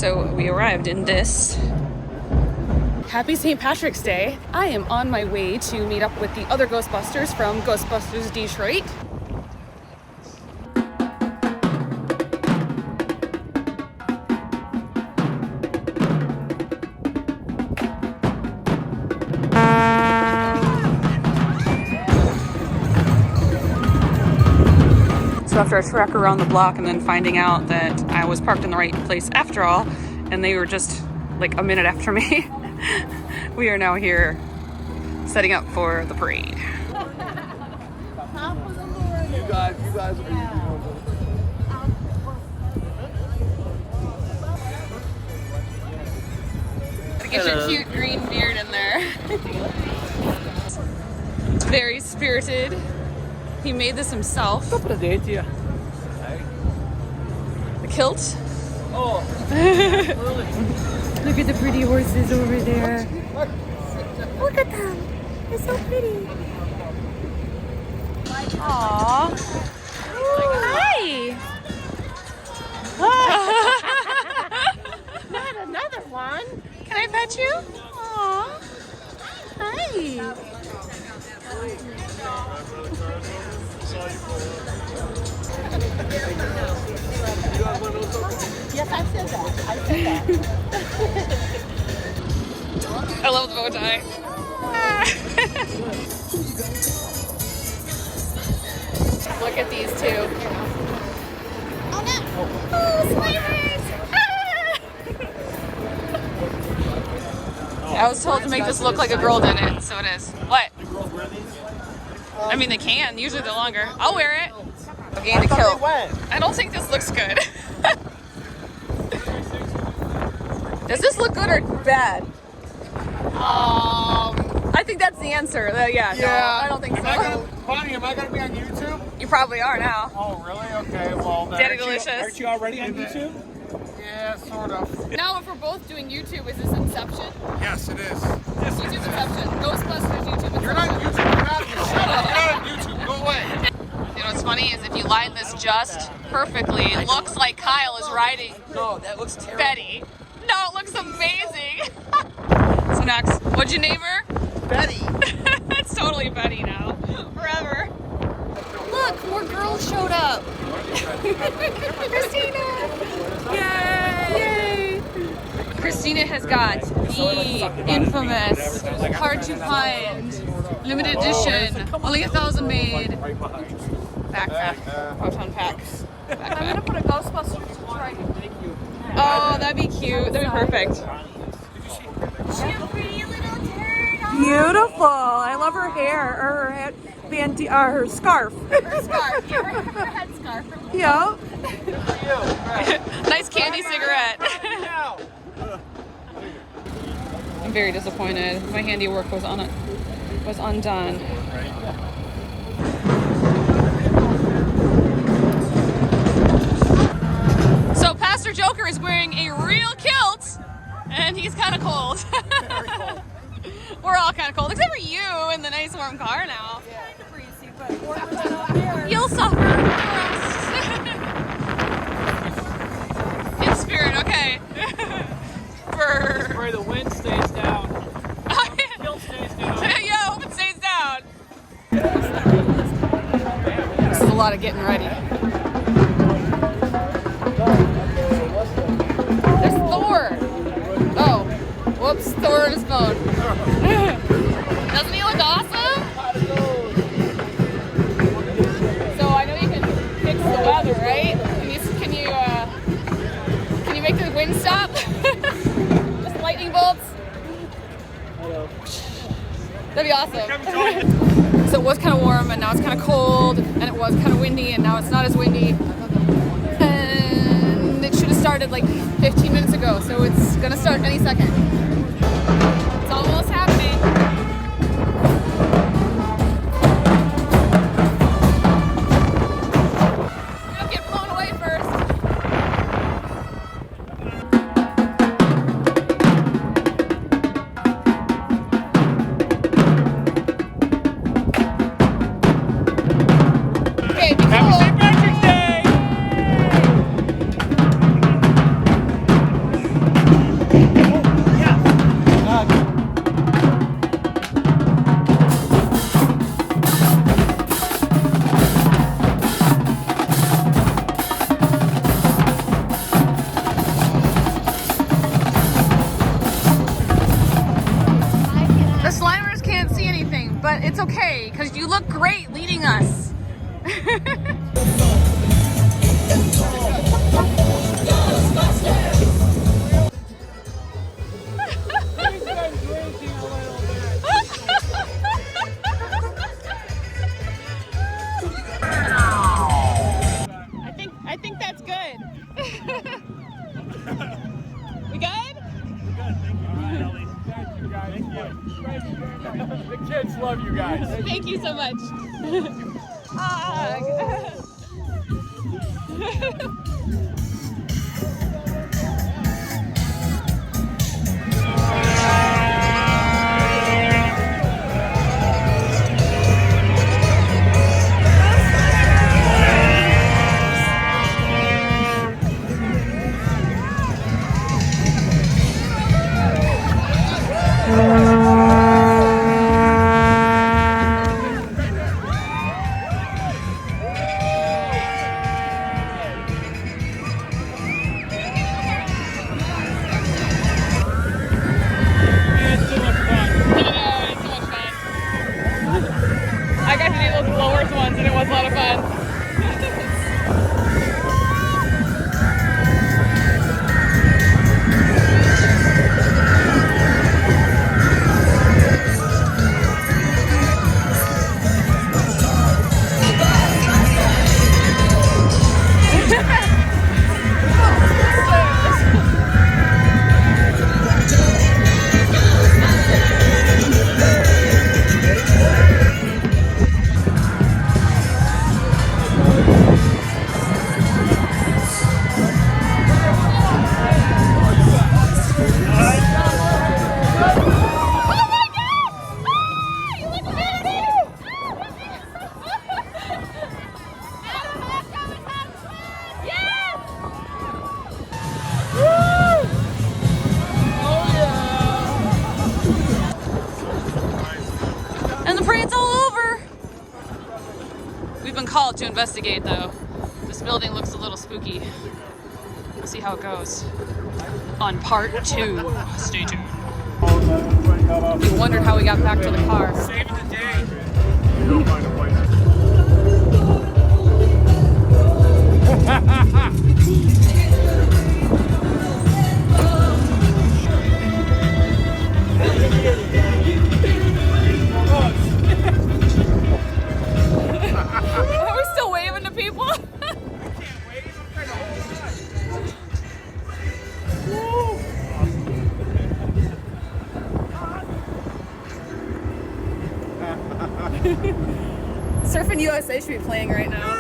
So we arrived in this. Happy St. Patrick's Day. I am on my way to meet up with the other Ghostbusters from Ghostbusters Detroit. So after a trek around the block and then finding out that I was parked in the right place after all, and they were just like a minute after me, we are now here setting up for the parade. You guys Get your cute green beard in there. It's very spirited. He made this himself. The kilt. Oh. Look at the pretty horses over there. Look at them. They're so pretty. Aww. Hi. Not another one. Can I pet you? Aww. Hi. Yes, I said that. I love the bow tie. Look at these two. Oh no! Oh, spiders! I was told to make this look like a girl did it, so it is. What? I mean, they can. Usually they're longer. I'll wear it. Okay, the kilt. I don't think this looks good. Does this look good or bad? I think that's the answer. Yeah. No, I don't think so. Bonnie, am I going to be on YouTube? You probably are now. Oh, really? Okay, well, then. Daddy Delicious. Aren't you already on YouTube? Yeah, sort of. Now, if we're both doing YouTube, is this Inception? Yes, it is. YouTube Inception. Ghostbusters YouTube Inception. You're not on YouTube. You're not, shut up. You're not on YouTube. Go away. You know what's funny is if you line this just perfectly, it looks like Kyle is riding No, that looks terrible. Betty. No, it looks amazing. So next, what'd you name her? Betty. It's totally Betty now. Forever. Look, more girls showed up. Christina. Yay. Christina has got the infamous, hard to find, limited edition, only 1,000 made backpack. Proton packs. Backpack. I'm gonna put a Ghostbusters Detroit. Oh, that'd be cute. That'd be perfect. Beautiful. I love her hair, or her her scarf. Her scarf. Yeah, her headscarf. Yeah. Nice candy cigarette. I'm very disappointed. My handiwork was undone. So Pastor Joker is wearing a real kilt, and he's kind of cold. Very cold. We're all kind of cold, except for you in the nice warm car now. You'll suffer the rest. In spirit, okay. Pray the wind stays down. Kilt stays down. Yeah, I hope it stays down. This is a lot of getting ready. There's Thor. Oh, whoops, Thor on his phone. Doesn't he look awesome? So I know you can fix the weather, right? Can you make the wind stop? Just lightning bolts? That'd be awesome. So it was kind of warm, and now it's kind of cold, and it was kind of windy, and now it's not as windy. And it should have started like 15 minutes ago, so it's gonna start any second. It's almost happening. Don't get blown away first. Okay, be Happy cool. St. Patrick's Day! The kids love you guys. Thank you so much. It's too much fun. It's so much fun. I got to do those blowers once and it was a lot of fun. And the parade's all over. We've been called to investigate though. This building looks a little spooky. We'll see how it goes on part 2. Stay tuned. We wondered how we got back to the car. Saving the day. Are we still waving to people? Surfing USA should be playing right now.